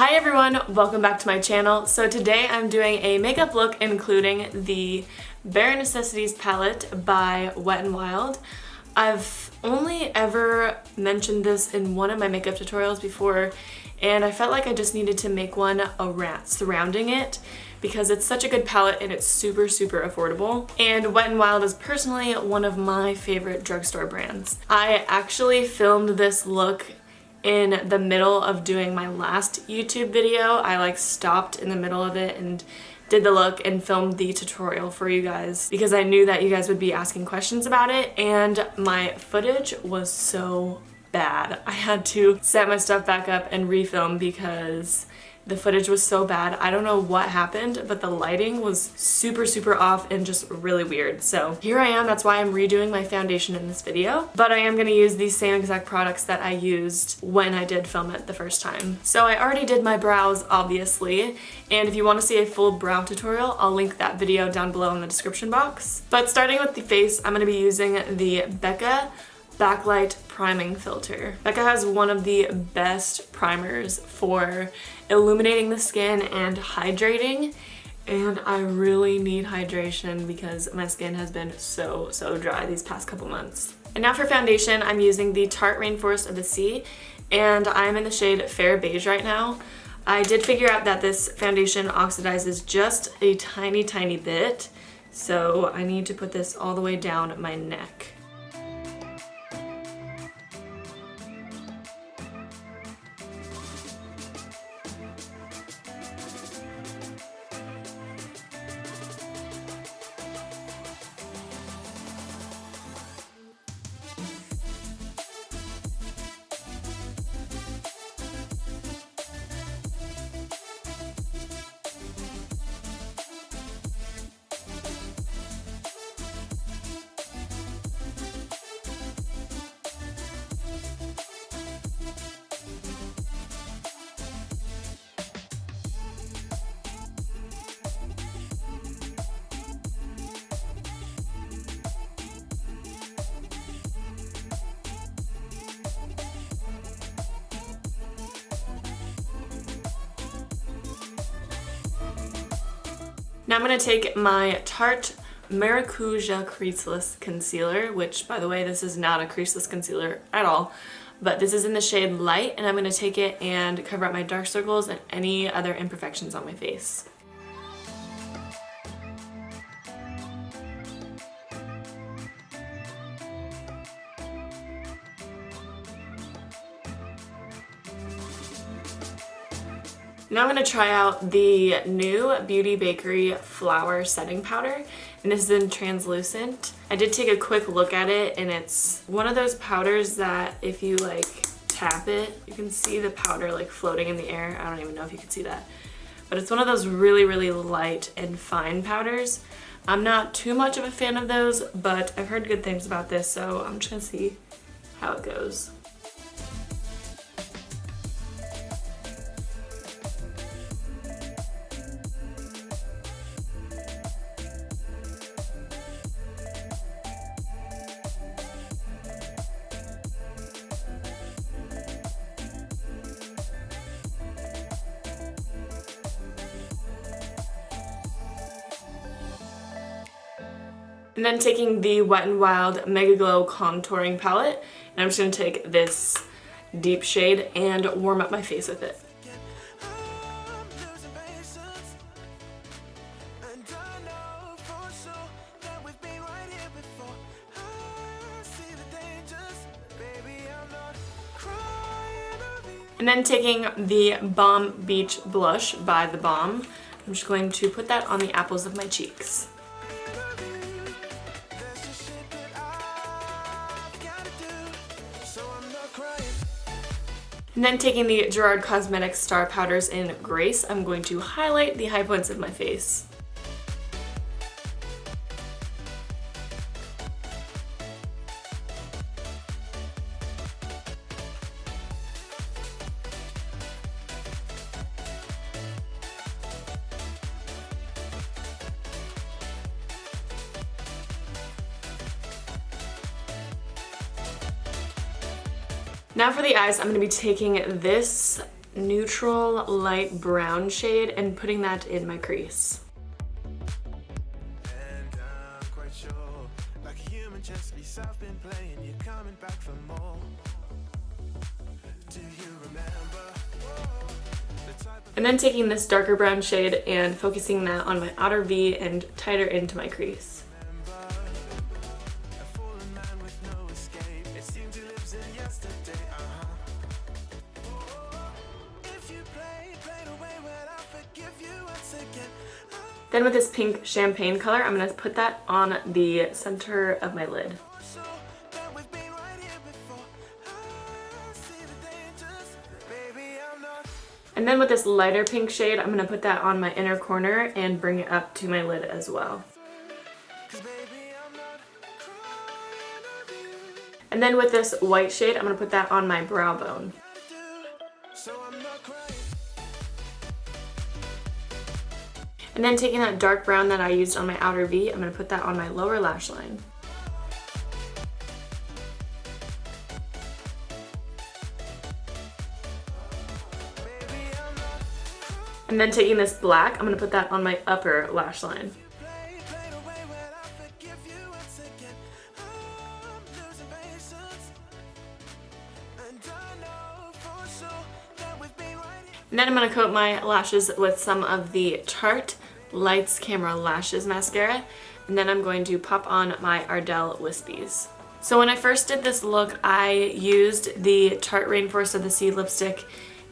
Hi everyone, welcome back to my channel. So today I'm doing a makeup look including the Bare Necessities palette by Wet n Wild. I've only ever mentioned this in one of my makeup tutorials before, and I felt like I just needed to make one surrounding it because it's such a good palette and it's super affordable. And Wet n Wild is personally one of my favorite drugstore brands. I actually filmed this look in the middle of doing my last YouTube video. I stopped in the middle of it and did the look and filmed the tutorial for you guys because I knew that you guys would be asking questions about it, and my footage was so bad. I had to set my stuff back up and refilm because the footage was so bad. I don't know what happened, but the lighting was super off and just really weird. So here I am, that's why I'm redoing my foundation in this video. But I am gonna use these same exact products that I used when I did film it the first time. So I already did my brows, obviously, and if you wanna see a full brow tutorial, I'll link that video down below in the description box. But starting with the face, I'm gonna be using the Becca Backlight priming filter. Becca has one of the best primers for illuminating the skin and hydrating, and I really need hydration because my skin has been so dry these past couple months. And now for foundation, I'm using the Tarte Rainforest of the Sea, and I'm in the shade Fair Beige right now. I did figure out that this foundation oxidizes just a tiny bit, so I need to put this all the way down my neck. Now I'm going to take my Tarte Maracuja Creaseless Concealer, which, by the way, this is not a creaseless concealer at all, but this is in the shade Light, and I'm going to take it and cover up my dark circles and any other imperfections on my face. Now I'm going to try out the new Beauty Bakerie Flower Setting Powder, and this is in translucent. I did take a quick look at it, and it's one of those powders that if you tap it, you can see the powder floating in the air. I don't even know if you can see that. But it's one of those really light and fine powders. I'm not too much of a fan of those, but I've heard good things about this, so I'm just going to see how it goes. And then taking the Wet n Wild Mega Glow Contouring Palette, and I'm just going to take this deep shade and warm up my face with it. And then taking the Balm Beach Blush by the Balm, I'm just going to put that on the apples of my cheeks. And then taking the Gerard Cosmetics Star Powders in Grace, I'm going to highlight the high points of my face. Now for the eyes, I'm going to be taking this neutral light brown shade and putting that in my crease. And then taking this darker brown shade and focusing that on my outer V and tighter into my crease. Then with this pink champagne color, I'm going to put that on the center of my lid. And then with this lighter pink shade, I'm going to put that on my inner corner and bring it up to my lid as well. And then with this white shade, I'm going to put that on my brow bone. And then taking that dark brown that I used on my outer V, I'm going to put that on my lower lash line. And then taking this black, I'm going to put that on my upper lash line. And then I'm going to coat my lashes with some of the Tarte Lights Camera Lashes mascara, and then I'm going to pop on my Ardell Wispies. So when I first did this look, I used the Tarte Rainforest of the Sea lipstick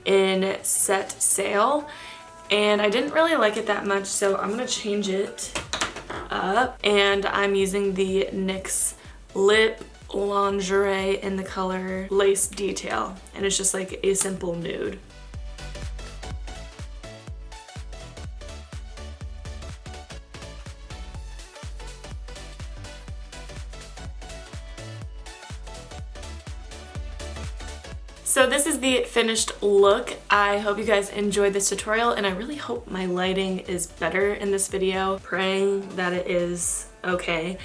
in Set Sail, and I didn't really like it that much, so I'm going to change it up, and I'm using the NYX Lip Lingerie in the color Lace Detail, and it's just like a simple nude. So this is the finished look. I hope you guys enjoyed this tutorial, and I really hope my lighting is better in this video. Praying that it is okay.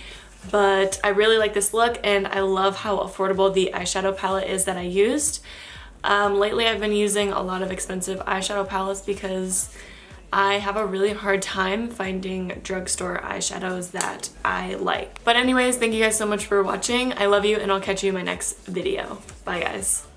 But I really like this look, and I love how affordable the eyeshadow palette is that I used. Lately I've been using a lot of expensive eyeshadow palettes because I have a really hard time finding drugstore eyeshadows that I like. But anyways, thank you guys so much for watching. I love you, and I'll catch you in my next video. Bye guys.